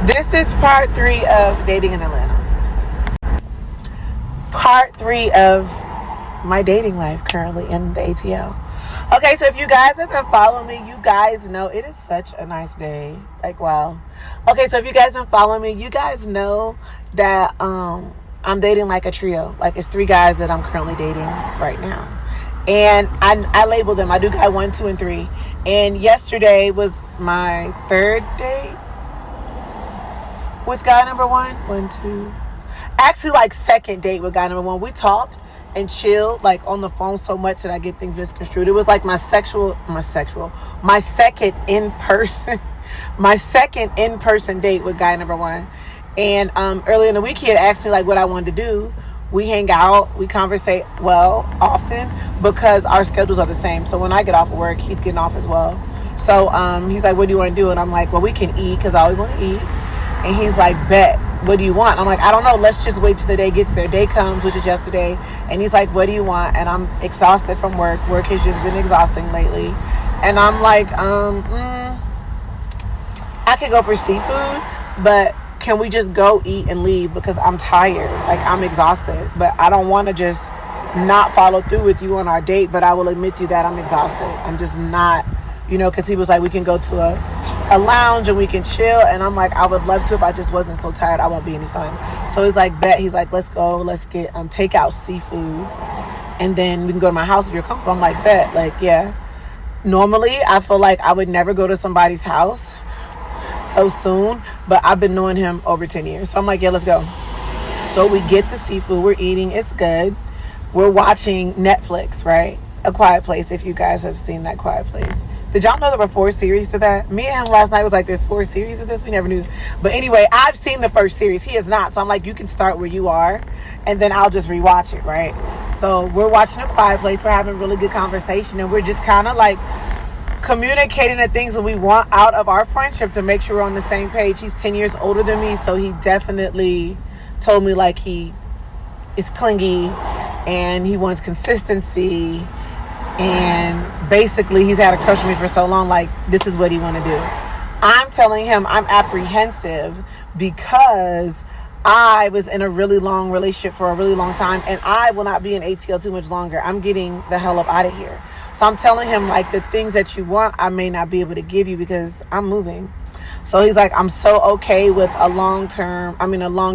This is part 3 of dating in Atlanta. Part 3 of my dating life currently in the ATL. Okay, so if you guys have been following me, you guys know it is such a nice day. Like, wow. Okay, so if you guys have been following me, you guys know that I'm dating like a trio. Like, it's 3 guys that I'm currently dating right now. And I label them. I do guy 1, 2, and 3. And yesterday was my 3rd date with guy number 1. 1, 2. Actually, like, 2nd date with guy number 1. We talked and chilled, like, on the phone so much that I get things misconstrued. It was like my second in-person date with guy number 1. And earlier in the week, he had asked me, like, what I wanted to do. We hang out, we conversate, often, because our schedules are the same. So when I get off of work, he's getting off as well. So he's like, what do you want to do? And I'm like, well, we can eat, because I always want to eat. And he's like, bet. What do you want? I'm like, I don't know. Let's just wait till the day gets there. Day comes, which is yesterday. And he's like, what do you want? And I'm exhausted from work. Work has just been exhausting lately. And I'm like, I could go for seafood, but can we just go eat and leave? Because I'm tired. Like, I'm exhausted. But I don't want to just not follow through with you on our date. But I will admit to you that I'm exhausted. I'm just not, because he was like, we can go to a lounge and we can chill. And I'm like, I would love to. If I just wasn't so tired, I won't be any fun. So he's like, bet. He's like, let's go. Let's get takeout seafood. And then we can go to my house if you're comfortable. I'm like, bet. Like, yeah. Normally, I feel like I would never go to somebody's house so soon. But I've been knowing him over 10 years. So I'm like, yeah, let's go. So we get the seafood. We're eating. It's good. We're watching Netflix, right? A Quiet Place, if you guys have seen that Quiet Place. Did y'all know there were 4 series to that? Me and him last night was like, there's 4 series of this? We never knew. But anyway, I've seen the first series. He has not. So I'm like, you can start where you are, and then I'll just rewatch it, right? So we're watching A Quiet Place. We're having really good conversation, and we're just kind of like communicating the things that we want out of our friendship to make sure we're on the same page. He's 10 years older than me, so he definitely told me, like, he is clingy, and he wants consistency. And basically, he's had a crush on me for so long, like, this is what he want to do. I'm telling him I'm apprehensive because I was in a really long relationship for a really long time, and I will not be in ATL too much longer. I'm getting the hell up out of here. So I'm telling him, like, the things that you want, I may not be able to give you because I'm moving. So he's like, I'm so okay with a long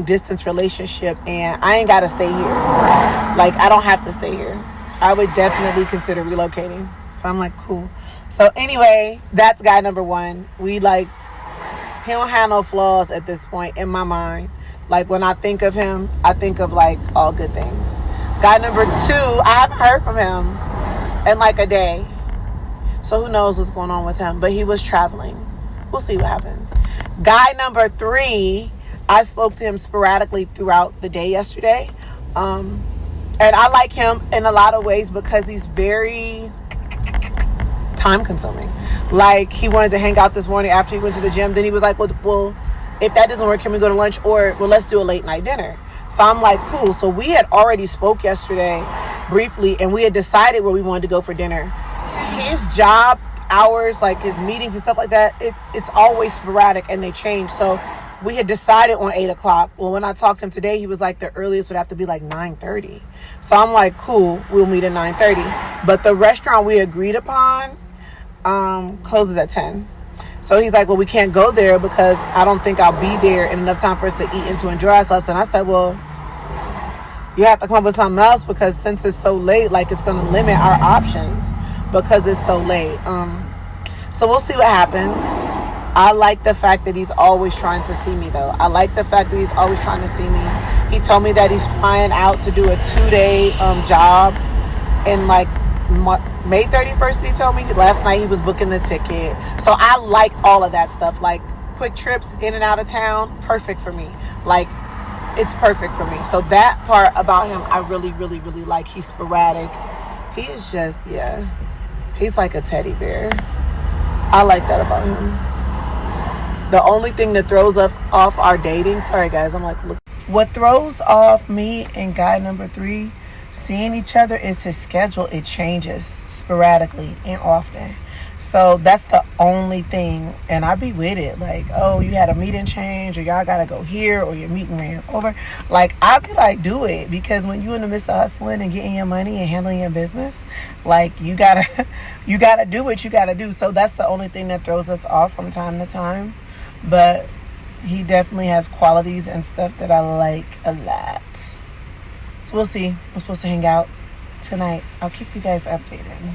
distance relationship, and I ain't got to stay here. Like, I don't have to stay here. I would definitely consider relocating. So I'm like, cool. So anyway, that's guy number 1. He don't have no flaws at this point in my mind. Like, when I think of him, I think of, like, all good things. Guy number 2, I haven't heard from him in like a day. So who knows what's going on with him. But he was traveling. We'll see what happens. Guy number 3, I spoke to him sporadically throughout the day yesterday. And I like him in a lot of ways because he's very time consuming. Like, he wanted to hang out this morning after he went to the gym. Then he was like, well, if that doesn't work, can we go to lunch? Or, well, let's do a late night dinner. So I'm like, cool. So we had already spoke yesterday briefly, and we had decided where we wanted to go for dinner. His job hours, like his meetings and stuff like that, it's always sporadic and they change. So we had decided on 8 o'clock. Well, when I talked to him today, he was like, the earliest would have to be like 9:30. So I'm like, cool, we'll meet at 9:30. But the restaurant we agreed upon closes at 10. So he's like, well, we can't go there because I don't think I'll be there in enough time for us to eat and to enjoy ourselves. And I said, well, you have to come up with something else because since it's so late, like, it's going to limit our options because it's so late. So we'll see what happens. I like the fact that he's always trying to see me, though. I like the fact that he's always trying to see me. He told me that he's flying out to do a 2-day job in, like, May 31st, he told me. Last night he was booking the ticket. So I like all of that stuff. Like, quick trips in and out of town, perfect for me. Like, it's perfect for me. So that part about him, I really, really, really like. He's sporadic. He is just, he's like a teddy bear. I like that about him. The only thing that throws us off our dating, sorry guys, I'm like, look. What throws off me and guy number 3 seeing each other is his schedule. It changes sporadically and often. So that's the only thing. And I be with it. Like, oh, you had a meeting change, or y'all gotta go here, or your meeting ran over. Like, I be like, do it. Because when you in the midst of hustling and getting your money and handling your business, like, you gotta you gotta do what you gotta do. So that's the only thing that throws us off from time to time. But he definitely has qualities and stuff that I like a lot. So we'll see. We're supposed to hang out tonight. I'll keep you guys updated.